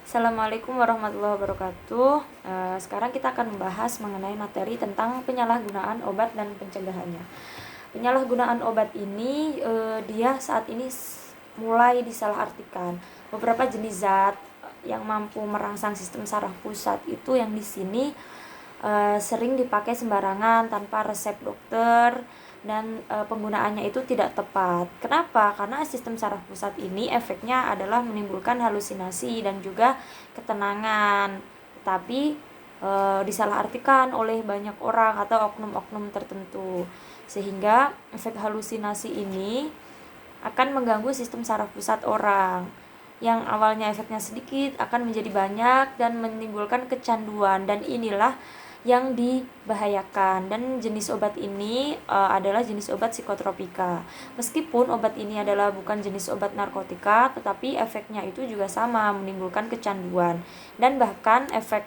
Assalamualaikum warahmatullahi wabarakatuh. Sekarang kita akan membahas mengenai materi tentang penyalahgunaan obat dan pencegahannya. Penyalahgunaan obat ini dia saat ini mulai disalahartikan. Beberapa jenis zat yang mampu merangsang sistem saraf pusat itu yang di sini sering dipakai sembarangan tanpa resep dokter dan penggunaannya itu tidak tepat. Kenapa? Karena sistem saraf pusat ini efeknya adalah menimbulkan halusinasi dan juga ketenangan, tetapi disalahartikan oleh banyak orang atau oknum-oknum tertentu, sehingga efek halusinasi ini akan mengganggu sistem saraf pusat orang. Yang awalnya efeknya sedikit akan menjadi banyak dan menimbulkan kecanduan, dan inilah yang dibahayakan. Dan jenis obat ini adalah jenis obat psikotropika. Meskipun obat ini adalah bukan jenis obat narkotika, tetapi efeknya itu juga sama, menimbulkan kecanduan, dan bahkan efek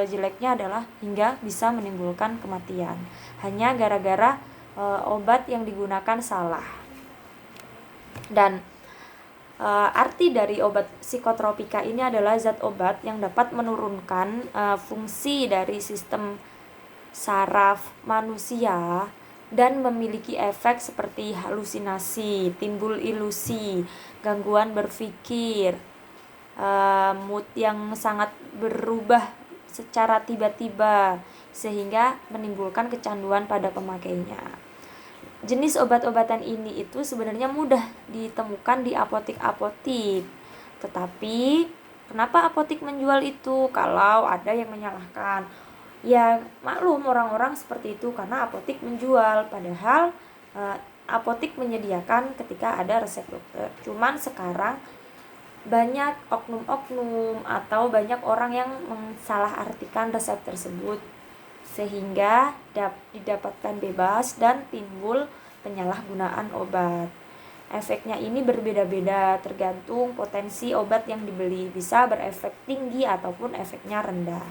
jeleknya adalah hingga bisa menimbulkan kematian hanya gara-gara obat yang digunakan salah. Dan arti dari obat psikotropika ini adalah zat obat yang dapat menurunkan fungsi dari sistem saraf manusia dan memiliki efek seperti halusinasi, timbul ilusi, gangguan berpikir, mood yang sangat berubah secara tiba-tiba sehingga menimbulkan kecanduan pada pemakainya. Jenis obat-obatan ini itu sebenarnya mudah ditemukan di apotik-apotik. Tetapi kenapa apotik menjual itu kalau ada yang menyalahkan? Ya maklum, orang-orang seperti itu karena apotik menjual, padahal apotik menyediakan ketika ada resep dokter. Cuman sekarang banyak oknum-oknum atau banyak orang yang mensalahartikan resep tersebut sehingga didapatkan bebas dan timbul penyalahgunaan obat. Efeknya ini berbeda-beda tergantung potensi obat yang dibeli, bisa berefek tinggi ataupun efeknya rendah.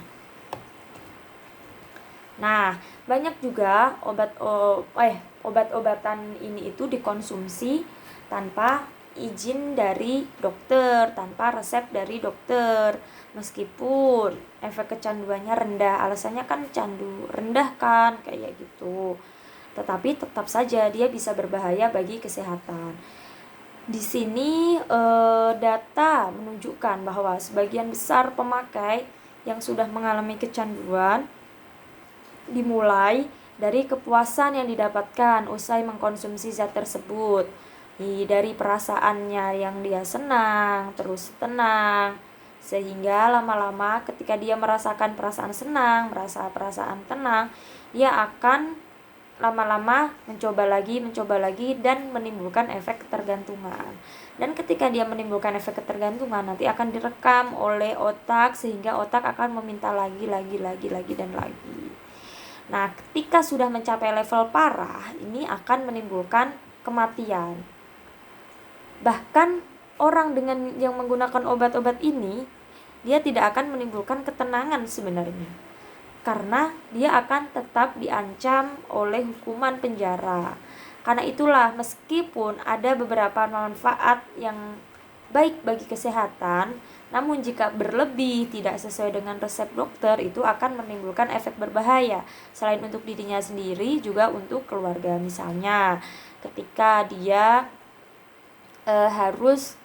Nah, banyak juga obat-obatan ini itu dikonsumsi tanpa izin dari dokter, tanpa resep dari dokter. Meskipun efek kecanduannya rendah, alasannya kan candu rendah kan, kayak gitu. Tetapi tetap saja dia bisa berbahaya bagi kesehatan. Di sini data menunjukkan bahwa sebagian besar pemakai yang sudah mengalami kecanduan dimulai dari kepuasan yang didapatkan usai mengkonsumsi zat tersebut. Dari perasaannya yang dia senang, terus tenang, sehingga lama-lama ketika dia merasakan perasaan senang, merasa perasaan tenang, dia akan lama-lama mencoba lagi dan menimbulkan efek ketergantungan. Dan ketika dia menimbulkan efek ketergantungan, nanti akan direkam oleh otak sehingga otak akan meminta lagi dan lagi. Nah, ketika sudah mencapai level parah, ini akan menimbulkan kematian. Bahkan orang dengan yang menggunakan obat-obat ini, dia tidak akan menimbulkan ketenangan sebenarnya, karena dia akan tetap diancam oleh hukuman penjara. Karena itulah, meskipun ada beberapa manfaat yang baik bagi kesehatan, namun jika berlebih tidak sesuai dengan resep dokter, itu akan menimbulkan efek berbahaya selain untuk dirinya sendiri juga untuk keluarga. Misalnya ketika dia harus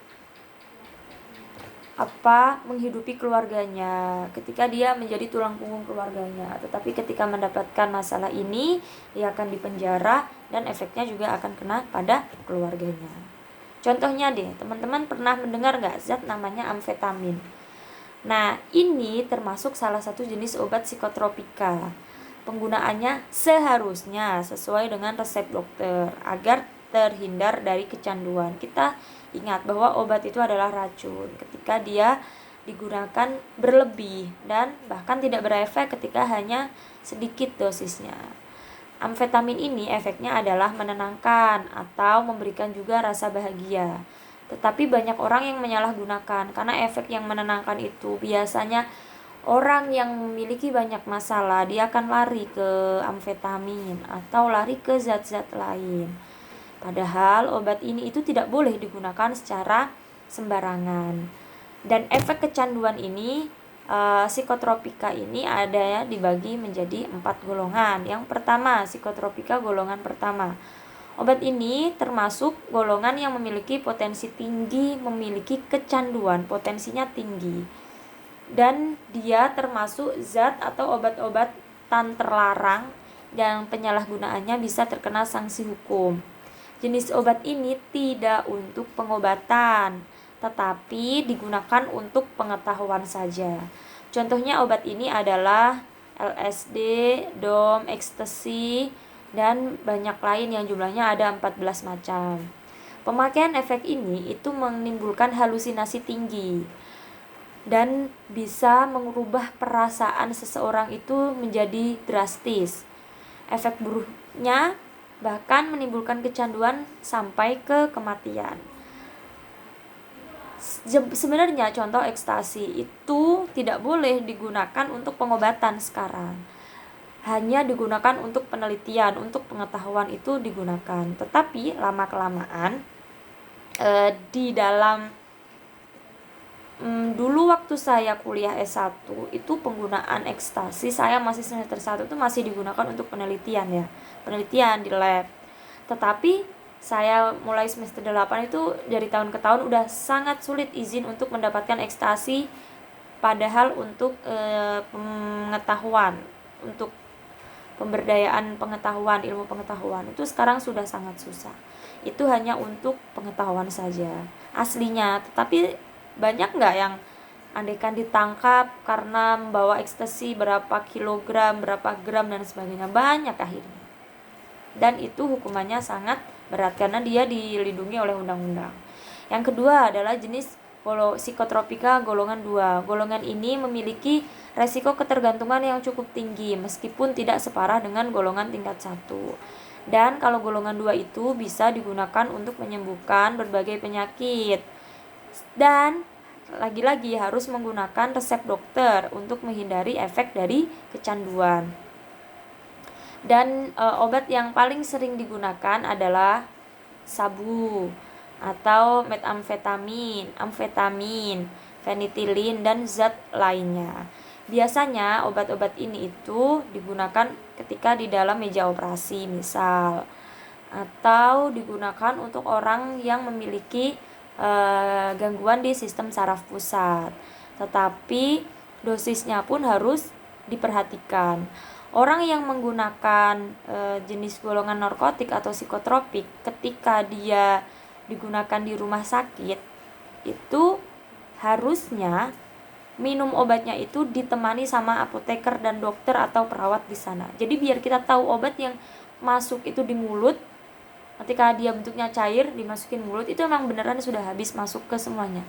menghidupi keluarganya, ketika dia menjadi tulang punggung keluarganya, tetapi ketika mendapatkan masalah ini dia akan dipenjara dan efeknya juga akan kena pada keluarganya. Contohnya deh, teman-teman pernah mendengar gak zat namanya amfetamin? Nah, ini termasuk salah satu jenis obat psikotropika. Penggunaannya seharusnya sesuai dengan resep dokter agar terhindar dari kecanduan. Kita ingat bahwa obat itu adalah racun ketika dia digunakan berlebih dan bahkan tidak berefek ketika hanya sedikit dosisnya. Amfetamin ini efeknya adalah menenangkan atau memberikan juga rasa bahagia. Tetapi banyak orang yang menyalahgunakan karena efek yang menenangkan itu biasanya orang yang memiliki banyak masalah, dia akan lari ke amfetamin atau lari ke zat-zat lain. Padahal obat ini itu tidak boleh digunakan secara sembarangan. Dan efek kecanduan ini, psikotropika ini ada ya, dibagi menjadi 4 golongan. Yang pertama, psikotropika golongan pertama. Obat ini termasuk golongan yang memiliki potensi tinggi, memiliki kecanduan, potensinya tinggi. Dan dia termasuk zat atau obat-obatan terlarang yang penyalahgunaannya bisa terkena sanksi hukum. Jenis obat ini tidak untuk pengobatan, tetapi digunakan untuk pengetahuan saja. Contohnya obat ini adalah LSD, DOM, ekstasi, dan banyak lain yang jumlahnya ada 14 macam. Pemakaian efek ini itu menimbulkan halusinasi tinggi dan bisa mengubah perasaan seseorang itu menjadi drastis. Efek buruknya bahkan menimbulkan kecanduan sampai ke kematian. Sebenarnya contoh ekstasi itu tidak boleh digunakan untuk pengobatan sekarang. Hanya digunakan untuk penelitian, untuk pengetahuan itu digunakan. Tetapi lama-kelamaan di dalam dulu waktu saya kuliah S1 itu penggunaan ekstasi, saya masih semester 1 itu masih digunakan untuk penelitian ya. Penelitian di lab. Tetapi saya mulai semester 8 itu dari tahun ke tahun udah sangat sulit izin untuk mendapatkan ekstasi, padahal untuk pengetahuan, untuk pemberdayaan pengetahuan, ilmu pengetahuan itu sekarang sudah sangat susah. Itu hanya untuk pengetahuan saja aslinya. Tetapi banyak nggak yang andaikan ditangkap karena membawa ekstasi berapa kilogram, berapa gram dan sebagainya? Banyak akhirnya. Dan itu hukumannya sangat berat karena dia dilindungi oleh undang-undang. Yang kedua adalah jenis psikotropika golongan 2. Golongan ini memiliki resiko ketergantungan yang cukup tinggi meskipun tidak separah dengan golongan tingkat 1. Dan kalau golongan 2 itu bisa digunakan untuk menyembuhkan berbagai penyakit. Dan lagi-lagi harus menggunakan resep dokter untuk menghindari efek dari kecanduan. Dan obat yang paling sering digunakan adalah sabu atau metamfetamin, amfetamin, fenitilin, dan zat lainnya. Biasanya obat-obat ini itu digunakan ketika di dalam meja operasi misal, atau digunakan untuk orang yang memiliki gangguan di sistem saraf pusat. Tetapi dosisnya pun harus diperhatikan. Orang yang menggunakan jenis golongan narkotik atau psikotropik ketika dia digunakan di rumah sakit itu harusnya minum obatnya itu ditemani sama apoteker dan dokter atau perawat di sana. Jadi biar kita tahu obat yang masuk itu di mulut, ketika dia bentuknya cair dimasukin mulut itu emang beneran sudah habis masuk ke semuanya.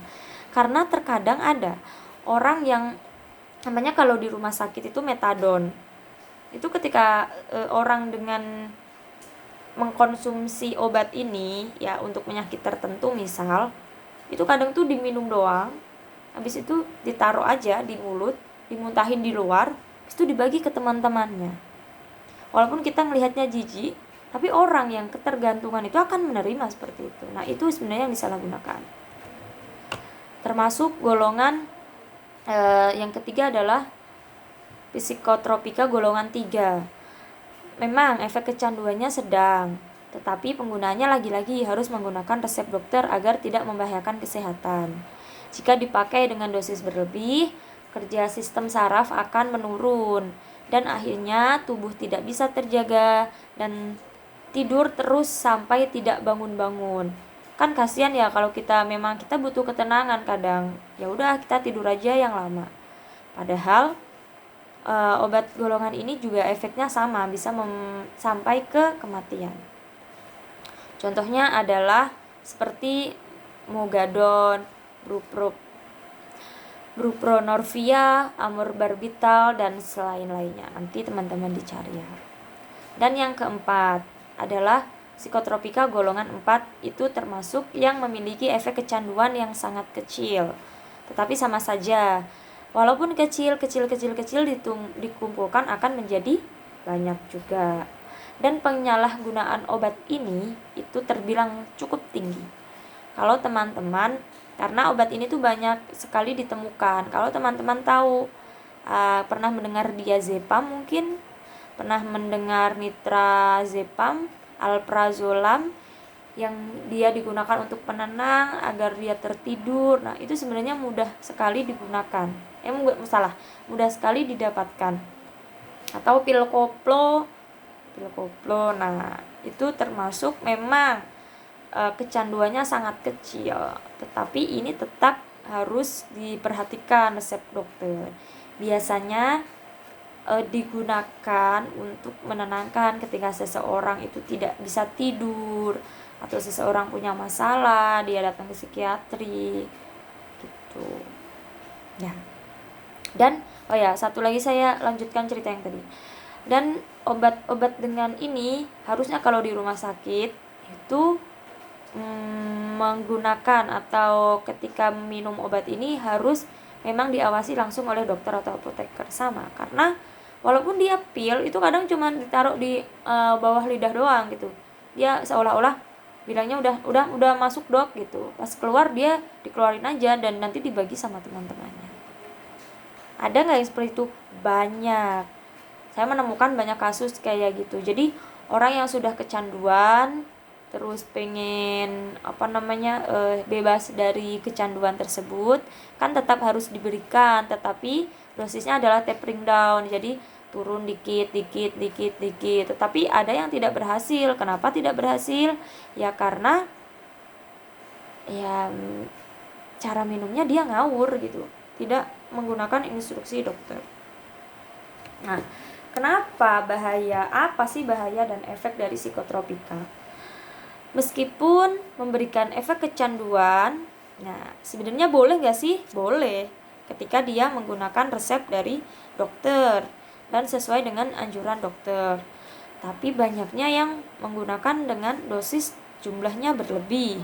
Karena terkadang ada orang yang namanya kalau di rumah sakit itu metadon. Itu ketika orang dengan mengkonsumsi obat ini ya untuk penyakit tertentu misal, itu kadang tuh diminum doang, habis itu ditaruh aja di mulut, dimuntahin di luar, habis itu dibagi ke teman-temannya. Walaupun kita melihatnya jijik, tapi orang yang ketergantungan itu akan menerima seperti itu. Nah, itu sebenarnya yang disalahgunakan. Termasuk golongan yang ketiga adalah psikotropika golongan 3. Memang efek kecanduannya sedang, tetapi penggunaannya lagi-lagi harus menggunakan resep dokter agar tidak membahayakan kesehatan. Jika dipakai dengan dosis berlebih, kerja sistem saraf akan menurun dan akhirnya tubuh tidak bisa terjaga dan tidur terus sampai tidak bangun-bangun. Kan kasihan ya kalau kita butuh ketenangan kadang. Ya udah kita tidur aja yang lama. Padahal obat golongan ini juga efeknya sama, bisa sampai ke kematian. Contohnya adalah seperti Mogadon, buprenorphia, amorbarbital, dan selain-lainnya. Nanti teman-teman dicari ya. Dan yang keempat adalah psikotropika golongan 4, itu termasuk yang memiliki efek kecanduan yang sangat kecil. Tetapi sama saja, walaupun kecil dikumpulkan akan menjadi banyak juga. Dan penyalahgunaan obat ini itu terbilang cukup tinggi. Kalau teman-teman Karena obat ini tuh banyak sekali ditemukan. Kalau teman-teman tahu, pernah mendengar diazepam mungkin, pernah mendengar nitrazepam, alprazolam, yang dia digunakan untuk penenang agar dia tertidur. Nah, itu sebenarnya mudah sekali digunakan. Mudah sekali didapatkan. Atau pil koplo. Nah, itu termasuk memang kecanduannya sangat kecil, tetapi ini tetap harus diperhatikan resep dokter. Biasanya digunakan untuk menenangkan ketika seseorang itu tidak bisa tidur atau seseorang punya masalah, dia datang ke psikiatri gitu ya. Dan satu lagi saya lanjutkan cerita yang tadi. Dan obat-obat dengan ini harusnya kalau di rumah sakit itu menggunakan atau ketika minum obat ini harus memang diawasi langsung oleh dokter atau apoteker sama, karena walaupun dia pil itu kadang cuma ditaruh di bawah lidah doang gitu, dia seolah-olah bilangnya udah masuk dok gitu, pas keluar dia dikeluarin aja dan nanti dibagi sama teman-temannya. Ada nggak yang seperti itu? Banyak, saya menemukan banyak kasus kayak gitu. Jadi orang yang sudah kecanduan terus pengen bebas dari kecanduan tersebut kan tetap harus diberikan, tetapi dosisnya adalah tapering down, jadi turun dikit. Tetapi ada yang tidak berhasil. Kenapa tidak berhasil? Ya karena cara minumnya dia ngawur gitu, tidak menggunakan instruksi dokter. Nah, kenapa bahaya? Apa sih bahaya dan efek dari psikotropika? Meskipun memberikan efek kecanduan, nah sebenarnya boleh gak sih? Boleh, ketika dia menggunakan resep dari dokter dan sesuai dengan anjuran dokter. Tapi banyaknya yang menggunakan dengan dosis jumlahnya berlebih,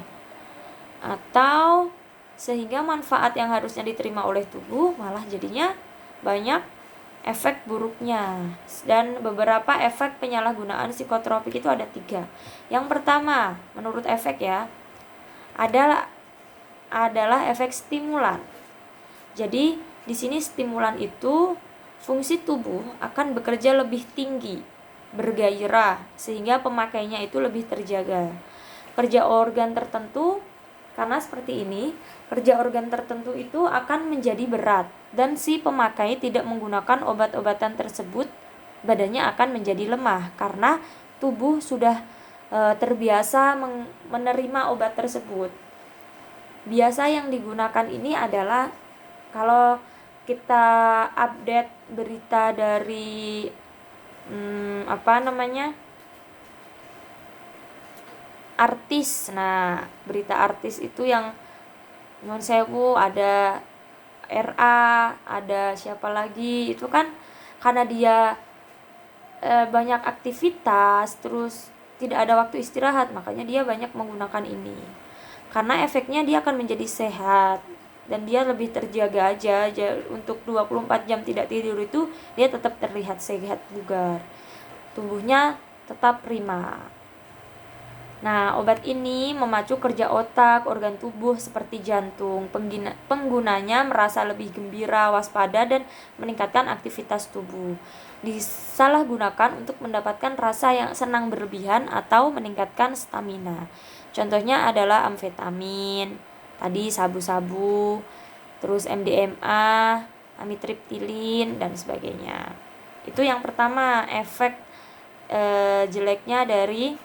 atau sehingga manfaat yang harusnya diterima oleh tubuh malah jadinya banyak efek buruknya. Dan beberapa efek penyalahgunaan psikotropik itu ada 3. Yang pertama, menurut efek adalah efek stimulan. Jadi di sini stimulan itu fungsi tubuh akan bekerja lebih tinggi, bergairah, sehingga pemakainya itu lebih terjaga. Kerja organ tertentu, karena seperti ini, kerja organ tertentu itu akan menjadi berat, dan si pemakai tidak menggunakan obat-obatan tersebut, badannya akan menjadi lemah karena tubuh sudah terbiasa menerima obat tersebut. Biasa yang digunakan ini adalah, kalau kita update berita dari artis. Nah, berita artis itu yang non sewu, ada RA, ada siapa lagi, itu kan karena dia banyak aktivitas, terus tidak ada waktu istirahat, makanya dia banyak menggunakan ini. Karena efeknya dia akan menjadi sehat dan dia lebih terjaga aja untuk 24 jam tidak tidur itu dia tetap terlihat sehat, bugar, tubuhnya tetap prima. Nah, obat ini memacu kerja otak, organ tubuh seperti jantung. Penggunanya merasa lebih gembira, waspada, dan meningkatkan aktivitas tubuh. Disalahgunakan untuk mendapatkan rasa yang senang berlebihan atau meningkatkan stamina. Contohnya adalah amfetamin, tadi sabu-sabu, terus MDMA, amitriptilin, dan sebagainya. Itu yang pertama, efek jeleknya dari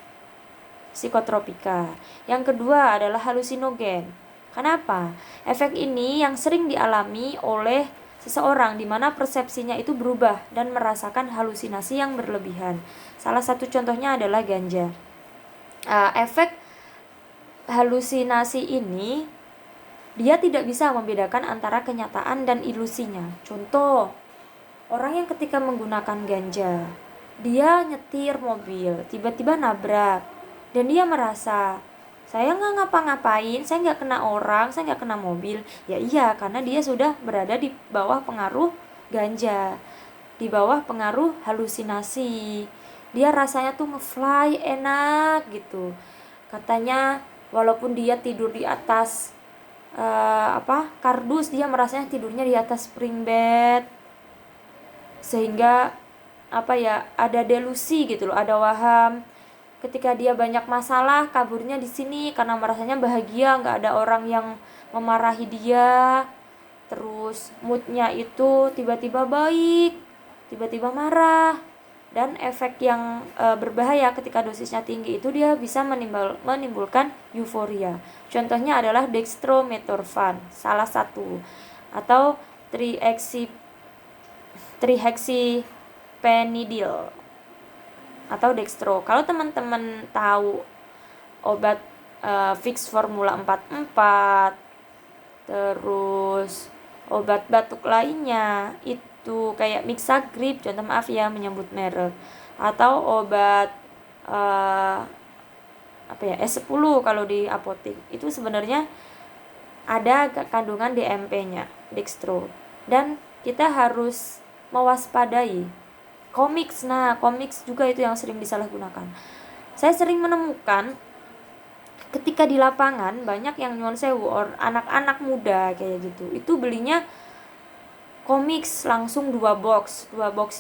psikotropika. Yang kedua adalah halusinogen. Kenapa? Efek ini yang sering dialami oleh seseorang di mana persepsinya itu berubah dan merasakan halusinasi yang berlebihan. Salah satu contohnya adalah ganja. Efek halusinasi ini dia tidak bisa membedakan antara kenyataan dan ilusinya. Contoh, orang yang ketika menggunakan ganja, dia nyetir mobil, tiba-tiba nabrak, dan dia merasa, saya nggak ngapa-ngapain, saya nggak kena orang, saya nggak kena mobil. Ya iya, karena dia sudah berada di bawah pengaruh ganja, di bawah pengaruh halusinasi. Dia rasanya tuh ngefly enak gitu. Katanya walaupun dia tidur di atas kardus, dia merasanya tidurnya di atas spring bed, sehingga ada delusi gitu loh, ada waham ketika dia banyak masalah kaburnya di sini karena merasanya bahagia, nggak ada orang yang memarahi dia. Terus moodnya itu tiba-tiba baik, tiba-tiba marah. Dan efek yang berbahaya ketika dosisnya tinggi itu dia bisa menimbulkan euforia. Contohnya adalah dextromethorphan, salah satu, atau trihexyphenidyl atau dextro. Kalau teman-teman tahu obat fix formula 44, terus obat batuk lainnya itu kayak Mixagrip, contoh, maaf ya menyebut merek, atau obat S10 kalau di apotek, itu sebenarnya ada kandungan DMP-nya, dextro, dan kita harus mewaspadai. Komiks juga itu yang sering disalahgunakan. Saya sering menemukan ketika di lapangan banyak yang nyuwun sewu anak-anak muda kayak gitu, itu belinya komiks langsung 2 box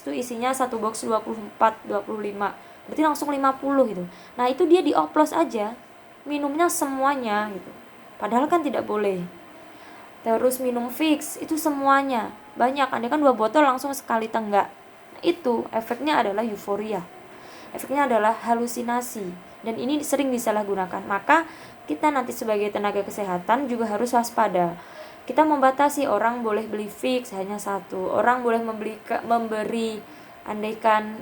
itu isinya 1 box 24 25, berarti langsung 50 gitu. Nah itu dia dioplos aja, minumnya semuanya gitu, padahal kan tidak boleh. Terus minum fix itu semuanya banyak, andai kan 2 botol langsung sekali tenggak. Nah, itu efeknya adalah euforia, efeknya adalah halusinasi, dan ini sering disalahgunakan. Maka kita nanti sebagai tenaga kesehatan juga harus waspada. Kita membatasi, orang boleh beli fix hanya 1, orang boleh memberi andaikan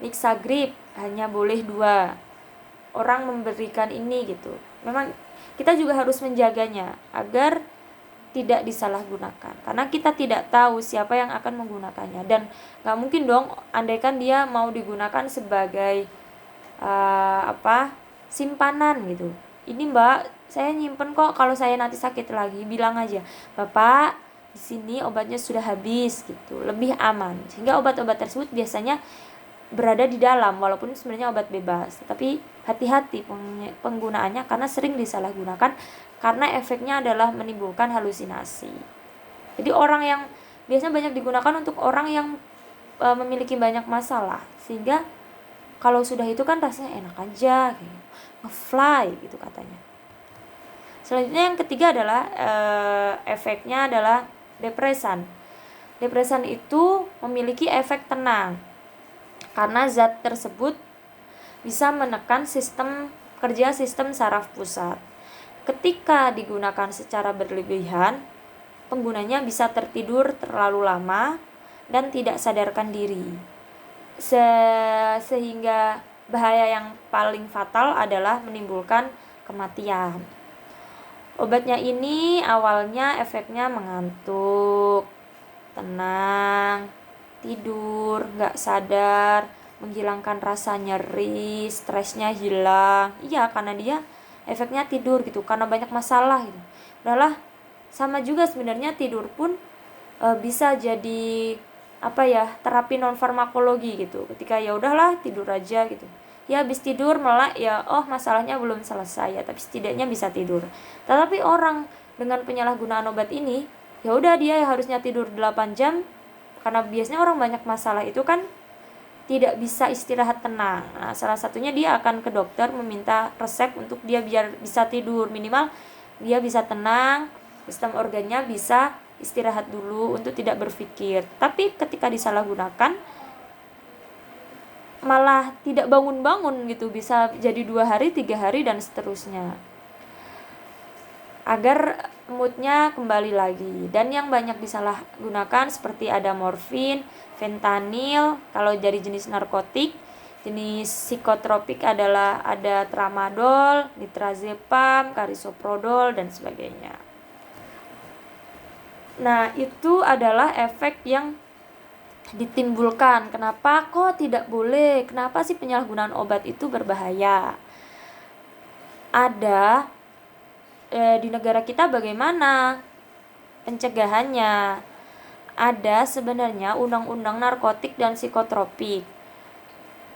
Mixagrip hanya boleh 2, orang memberikan ini gitu. Memang kita juga harus menjaganya agar tidak disalahgunakan, karena kita tidak tahu siapa yang akan menggunakannya. Dan gak mungkin dong andaikan dia mau digunakan sebagai simpanan gitu. Ini mbak, saya nyimpen kok, kalau saya nanti sakit lagi bilang aja, bapak di sini obatnya sudah habis gitu, lebih aman. Sehingga obat-obat tersebut biasanya berada di dalam, walaupun sebenarnya obat bebas, tapi hati-hati penggunaannya karena sering disalahgunakan, karena efeknya adalah menimbulkan halusinasi. Jadi orang yang biasanya banyak digunakan untuk orang yang memiliki banyak masalah, sehingga kalau sudah itu kan rasanya enak aja gitu, ngefly gitu katanya. Selanjutnya yang ketiga adalah efeknya adalah depresan. Depresan itu memiliki efek tenang karena zat tersebut bisa menekan kerja sistem saraf pusat. Ketika digunakan secara berlebihan, penggunanya bisa tertidur terlalu lama dan tidak sadarkan diri. Sehingga bahaya yang paling fatal adalah menimbulkan kematian. Obatnya ini awalnya efeknya mengantuk, tenang, tidur, gak sadar, menghilangkan rasa nyeri, stresnya hilang. Iya, karena dia efeknya tidur gitu, karena banyak masalah gitu. Udahlah, sama juga sebenarnya tidur pun bisa jadi terapi non farmakologi gitu. Ketika ya udahlah tidur aja gitu, ya habis tidur melek ya, masalahnya belum selesai ya, tapi setidaknya bisa tidur. Tetapi orang dengan penyalahgunaan obat ini, ya udah dia harusnya tidur 8 jam, karena biasanya orang banyak masalah itu kan tidak bisa istirahat tenang. Nah, salah satunya dia akan ke dokter meminta resep untuk dia biar bisa tidur, minimal dia bisa tenang, sistem organnya bisa istirahat dulu untuk tidak berpikir. Tapi ketika disalahgunakan malah tidak bangun-bangun gitu, bisa jadi 2 hari, 3 hari dan seterusnya, agar moodnya kembali lagi. Dan yang banyak disalahgunakan seperti ada morfin, fentanyl kalau dari jenis narkotik. Jenis psikotropik adalah ada tramadol, nitrazepam, karisoprodol dan sebagainya. Nah, itu adalah efek yang ditimbulkan. Kenapa kok tidak boleh? Kenapa sih penyalahgunaan obat itu berbahaya? Ada di negara kita bagaimana pencegahannya? Ada sebenarnya undang-undang narkotik dan psikotropik.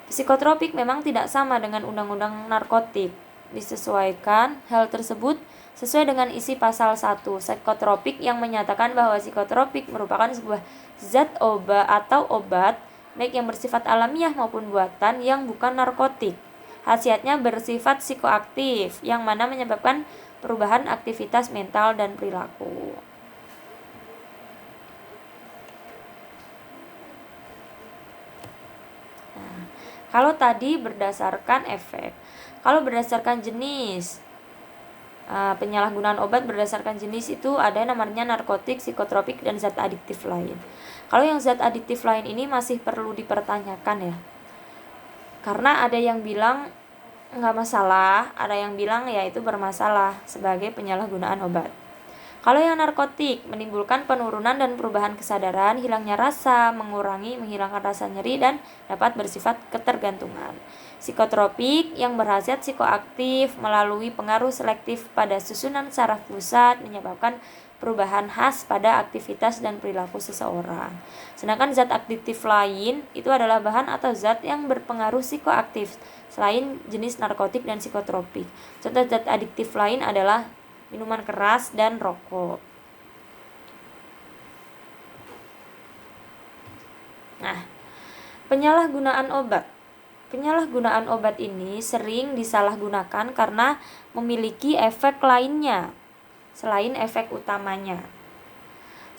Psikotropik memang tidak sama dengan undang-undang narkotik. Disesuaikan hal tersebut sesuai dengan isi pasal 1 psikotropik yang menyatakan bahwa psikotropik merupakan sebuah zat obat baik yang bersifat alamiah maupun buatan yang bukan narkotik. Khasiatnya bersifat psikoaktif yang mana menyebabkan perubahan aktivitas mental dan perilaku. Nah, kalau tadi berdasarkan efek, kalau berdasarkan jenis, penyalahgunaan obat berdasarkan jenis itu ada namanya narkotik, psikotropik, dan zat adiktif lain. Kalau yang zat adiktif lain ini masih perlu dipertanyakan ya, karena ada yang bilang nggak masalah, ada yang bilang ya itu bermasalah sebagai penyalahgunaan obat. Kalau yang narkotik menimbulkan penurunan dan perubahan kesadaran, hilangnya rasa, menghilangkan rasa nyeri, dan dapat bersifat ketergantungan. Psikotropik yang berkhasiat psikoaktif melalui pengaruh selektif pada susunan saraf pusat menyebabkan perubahan khas pada aktivitas dan perilaku seseorang. Sedangkan zat adiktif lain itu adalah bahan atau zat yang berpengaruh psikoaktif selain jenis narkotik dan psikotropik. Contoh zat adiktif lain adalah minuman keras dan rokok. Nah, penyalahgunaan obat. Penyalahgunaan obat ini sering disalahgunakan karena memiliki efek lainnya selain efek utamanya.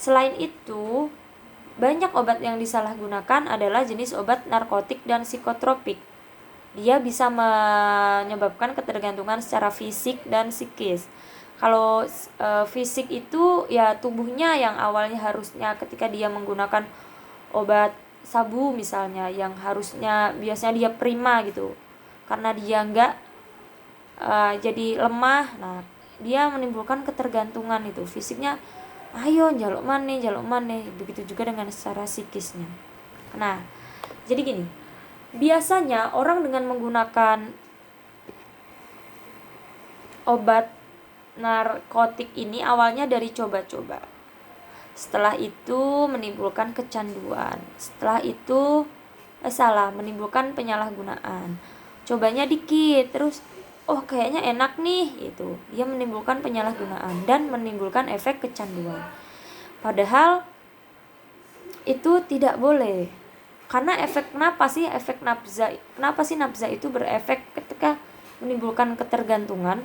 Selain itu, banyak obat yang disalahgunakan adalah jenis obat narkotik dan psikotropik. Dia bisa menyebabkan ketergantungan secara fisik dan psikis. Kalau fisik itu ya tubuhnya yang awalnya harusnya ketika dia menggunakan obat sabu misalnya yang harusnya biasanya dia prima gitu, karena dia enggak jadi lemah, nah dia menimbulkan ketergantungan itu fisiknya, ayo jaluk maneh, begitu juga dengan secara psikisnya. Nah, jadi gini, biasanya orang dengan menggunakan obat narkotik ini awalnya dari coba-coba. Setelah itu menimbulkan kecanduan. Setelah itu menimbulkan penyalahgunaan. Cobanya dikit, terus kayaknya enak nih, itu. Dia menimbulkan penyalahgunaan dan menimbulkan efek kecanduan. Padahal itu tidak boleh. Karena kenapa sih nafza itu berefek ketika menimbulkan ketergantungan?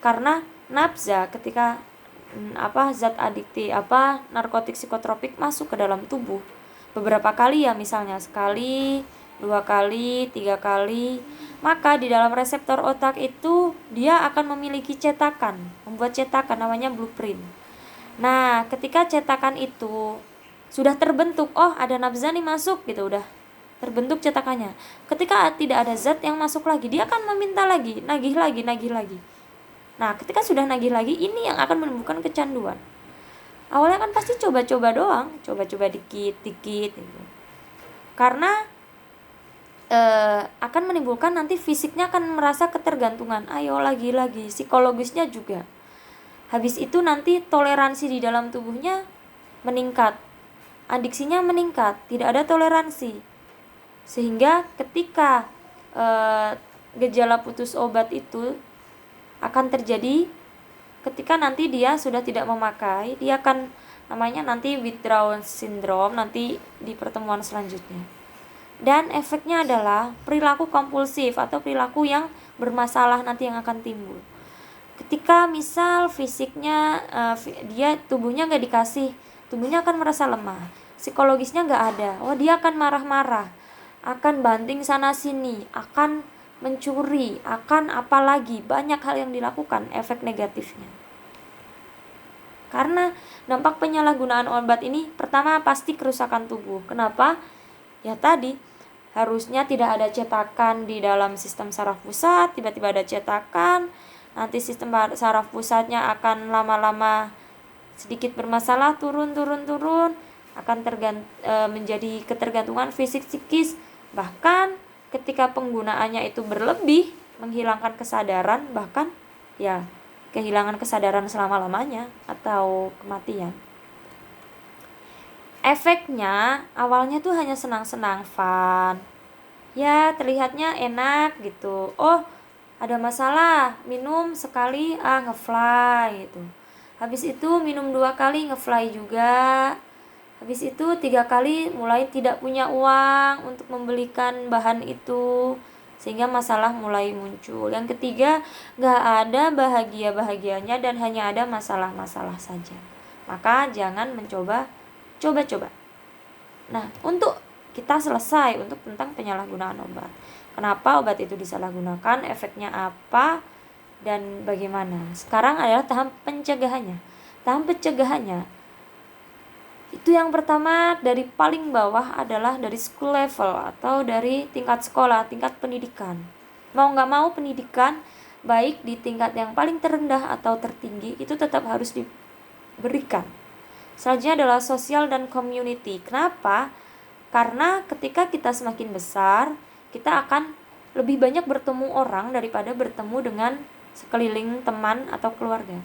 Karena nafza ketika zat adiktif narkotik psikotropik masuk ke dalam tubuh beberapa kali ya, misalnya sekali, 2 kali, 3 kali, maka di dalam reseptor otak itu dia akan memiliki membuat cetakan namanya blueprint. Nah, ketika cetakan itu sudah terbentuk, ada nafza nih masuk gitu, udah terbentuk cetakannya. Ketika tidak ada zat yang masuk lagi, dia akan meminta lagi, nagih lagi. Nah, ketika sudah nagih lagi, ini yang akan menimbulkan kecanduan. Awalnya kan pasti coba-coba doang, coba-coba dikit-dikit gitu. Karena akan menimbulkan nanti fisiknya akan merasa ketergantungan, ayo lagi, psikologisnya juga. Habis itu nanti toleransi di dalam tubuhnya meningkat, adiksinya meningkat, tidak ada toleransi. Sehingga ketika gejala putus obat itu akan terjadi ketika nanti dia sudah tidak memakai, dia akan namanya nanti withdrawal syndrome nanti di pertemuan selanjutnya. Dan efeknya adalah perilaku kompulsif atau perilaku yang bermasalah nanti yang akan timbul. Ketika misal fisiknya dia tubuhnya nggak dikasih, tubuhnya akan merasa lemah, psikologisnya nggak ada, dia akan marah-marah, akan banting sana sini, akan mencuri, akan apalagi banyak hal yang dilakukan efek negatifnya. Karena dampak penyalahgunaan obat ini pertama pasti kerusakan tubuh. Kenapa? Ya tadi harusnya tidak ada cetakan di dalam sistem saraf pusat, tiba-tiba ada cetakan, nanti sistem saraf pusatnya akan lama-lama sedikit bermasalah, turun, akan menjadi ketergantungan fisik psikis, bahkan ketika penggunaannya itu berlebih, menghilangkan kesadaran, bahkan ya kehilangan kesadaran selama-lamanya atau kematian. Efeknya awalnya tuh hanya senang-senang, fun, ya terlihatnya enak gitu. ada masalah, minum sekali ngefly gitu. Habis itu minum 2 kali ngefly juga. Habis itu 3 kali mulai tidak punya uang untuk membelikan bahan itu, sehingga masalah mulai muncul. Yang ketiga, gak ada bahagia-bahagianya dan hanya ada masalah-masalah saja. Maka jangan mencoba coba-coba. Nah, untuk kita selesai untuk tentang penyalahgunaan obat. Kenapa obat itu disalahgunakan, efeknya apa, dan bagaimana. Sekarang adalah tahap pencegahannya. Tahap pencegahannya itu yang pertama dari paling bawah adalah dari school level atau dari tingkat sekolah, tingkat pendidikan. Mau gak mau pendidikan baik di tingkat yang paling terendah atau tertinggi itu tetap harus diberikan. Selanjutnya adalah sosial dan community. Kenapa? Karena ketika kita semakin besar, kita akan lebih banyak bertemu orang daripada bertemu dengan sekeliling teman atau keluarga.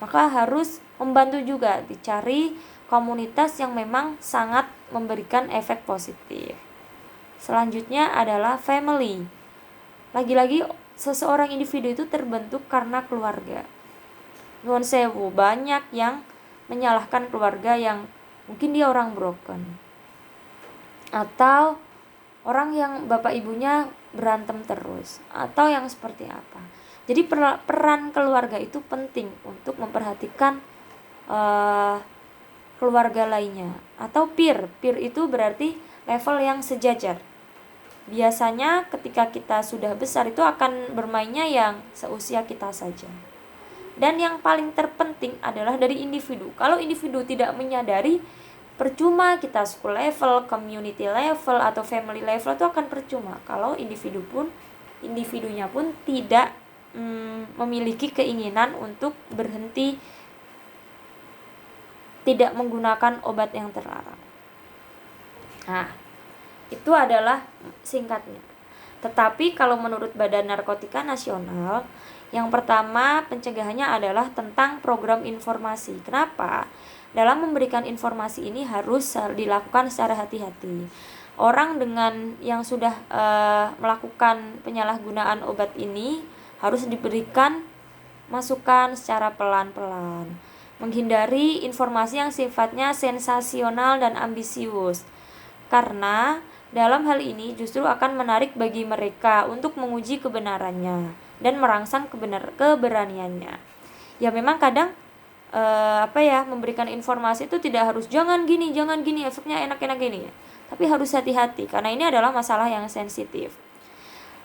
Maka harus membantu juga dicari komunitas yang memang sangat memberikan efek positif. Selanjutnya adalah family. Lagi-lagi seseorang individu itu terbentuk karena keluarga. Nuwun sewu, banyak yang menyalahkan keluarga yang mungkin dia orang broken, atau orang yang bapak ibunya berantem terus, atau yang seperti apa. Jadi peran keluarga itu penting untuk memperhatikan keluarga lainnya. Atau peer itu berarti level yang sejajar. Biasanya ketika kita sudah besar itu akan bermainnya yang seusia kita saja. Dan yang paling terpenting adalah dari individu. Kalau individu tidak menyadari, percuma kita school level, community level, atau family level itu akan percuma kalau individunya pun tidak memiliki keinginan untuk berhenti tidak menggunakan obat yang terlarang. Nah, itu adalah singkatnya. Tetapi kalau menurut Badan Narkotika Nasional, yang pertama pencegahannya adalah tentang program informasi. Kenapa? Dalam memberikan informasi ini harus dilakukan secara hati-hati. Orang dengan yang sudah melakukan penyalahgunaan obat ini harus diberikan masukan secara pelan-pelan. Menghindari informasi yang sifatnya sensasional dan ambisius, karena dalam hal ini justru akan menarik bagi mereka untuk menguji kebenarannya dan merangsang keberaniannya. Ya memang kadang memberikan informasi itu tidak harus jangan gini efeknya enak-enak gini ya. Tapi harus hati-hati karena ini adalah masalah yang sensitif.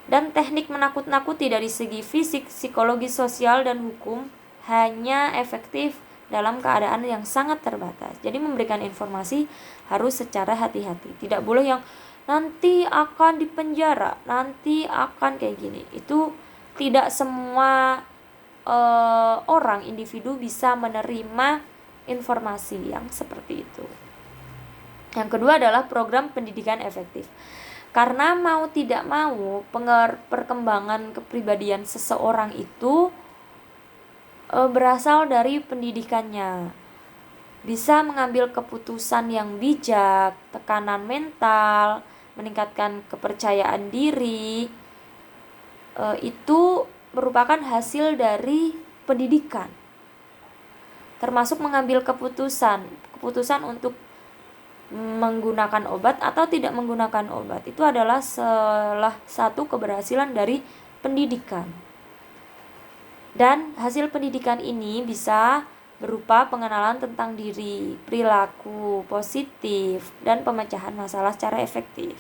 Dan teknik menakut-nakuti dari segi fisik, psikologi, sosial, dan hukum hanya efektif dalam keadaan yang sangat terbatas. Jadi memberikan informasi harus secara hati-hati. Tidak boleh yang nanti akan dipenjara, nanti akan kayak gini. Itu tidak semua orang individu bisa menerima informasi yang seperti itu. Yang kedua adalah program pendidikan efektif. Karena mau tidak mau perkembangan kepribadian seseorang itu berasal dari pendidikannya. Bisa mengambil keputusan yang bijak, tekanan mental, meningkatkan kepercayaan diri, itu merupakan hasil dari pendidikan. Termasuk mengambil keputusan untuk menggunakan obat atau tidak menggunakan obat. Itu adalah salah satu keberhasilan dari pendidikan. Dan hasil pendidikan ini bisa berupa pengenalan tentang diri, perilaku positif, dan pemecahan masalah secara efektif.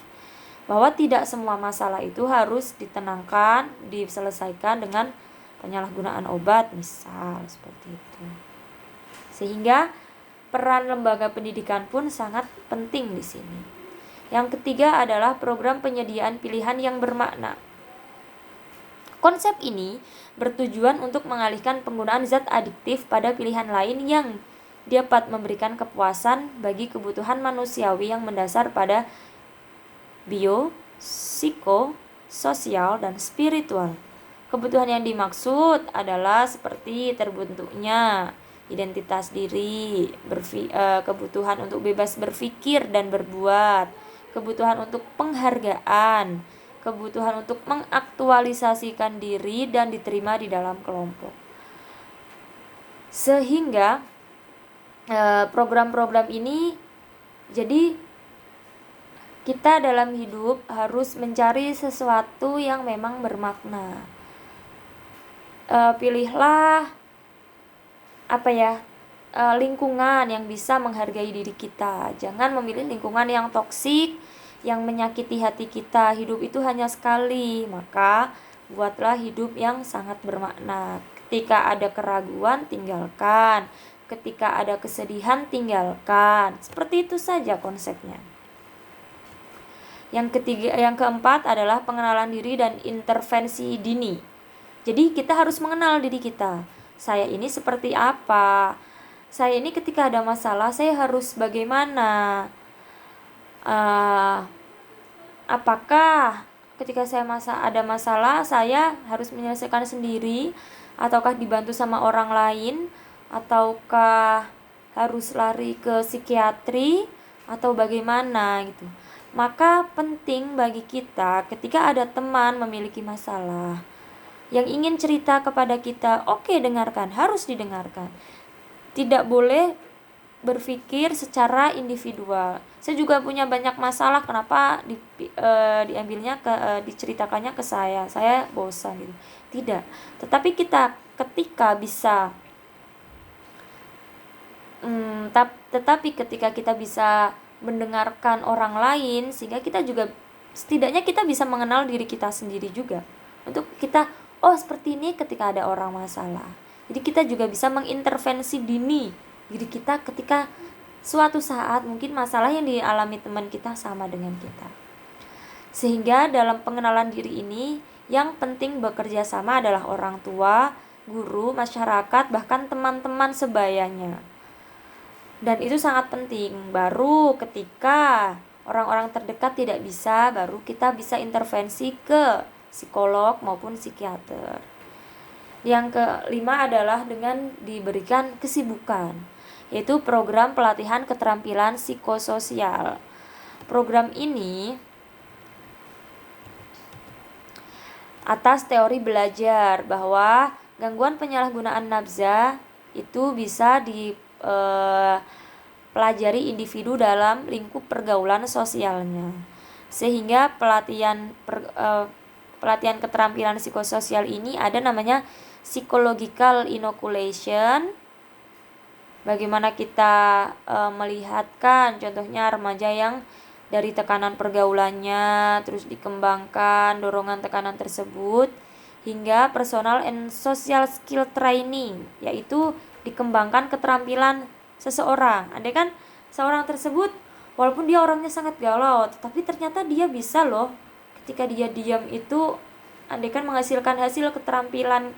Bahwa tidak semua masalah itu harus ditenangkan, diselesaikan dengan penyalahgunaan obat, misal seperti itu. Sehingga peran lembaga pendidikan pun sangat penting di sini. Yang ketiga adalah program penyediaan pilihan yang bermakna. Konsep ini bertujuan untuk mengalihkan penggunaan zat adiktif pada pilihan lain yang dapat memberikan kepuasan bagi kebutuhan manusiawi yang mendasar pada bio, psiko, sosial, dan spiritual. Kebutuhan yang dimaksud adalah seperti terbentuknya identitas diri, kebutuhan untuk bebas berpikir dan berbuat, kebutuhan untuk penghargaan, kebutuhan untuk mengaktualisasikan diri dan diterima di dalam kelompok. Sehingga program-program ini, jadi kita dalam hidup harus mencari sesuatu yang memang bermakna. Pilihlah lingkungan yang bisa menghargai diri kita. Jangan memilih lingkungan yang toksik, yang menyakiti hati kita. Hidup itu hanya sekali, maka buatlah hidup yang sangat bermakna. Ketika ada keraguan, tinggalkan. Ketika ada kesedihan, tinggalkan. Seperti itu saja konsepnya. Yang keempat adalah pengenalan diri dan intervensi dini. Jadi kita harus mengenal diri kita. Saya ini seperti apa? Saya ini ketika ada masalah, saya harus bagaimana? Apakah ketika saya ada masalah, saya harus menyelesaikan sendiri, ataukah dibantu sama orang lain, ataukah harus lari ke psikiatri, atau bagaimana gitu. Maka penting bagi kita ketika ada teman memiliki masalah yang ingin cerita kepada kita, oke, dengarkan, harus didengarkan. Tidak boleh berpikir secara individual. Saya juga punya banyak masalah, kenapa diceritakannya ke saya bosan gitu. Tidak. Tetapi kita ketika bisa ketika kita bisa mendengarkan orang lain, sehingga kita juga setidaknya kita bisa mengenal diri kita sendiri juga. Untuk kita, seperti ini ketika ada orang masalah. Jadi kita juga bisa mengintervensi dini diri kita ketika suatu saat mungkin masalah yang dialami teman kita sama dengan kita. Sehingga dalam pengenalan diri ini yang penting bekerja sama adalah orang tua, guru, masyarakat, bahkan teman-teman sebayanya. Dan itu sangat penting. Baru ketika orang-orang terdekat tidak bisa, baru kita bisa intervensi ke psikolog maupun psikiater. Yang kelima adalah dengan diberikan kesibukan, yaitu program pelatihan keterampilan psikososial. Program ini atas teori belajar bahwa gangguan penyalahgunaan nafza itu bisa pelajari individu dalam lingkup pergaulan sosialnya. Sehingga pelatihan keterampilan psikososial ini ada namanya psychological inoculation. Bagaimana kita melihatkan contohnya remaja yang dari tekanan pergaulannya terus dikembangkan dorongan tekanan tersebut hingga personal and social skill training, yaitu dikembangkan keterampilan seseorang. Andai kan seorang tersebut walaupun dia orangnya sangat galau, tetapi ternyata dia bisa loh ketika dia diam itu andai kan menghasilkan hasil keterampilan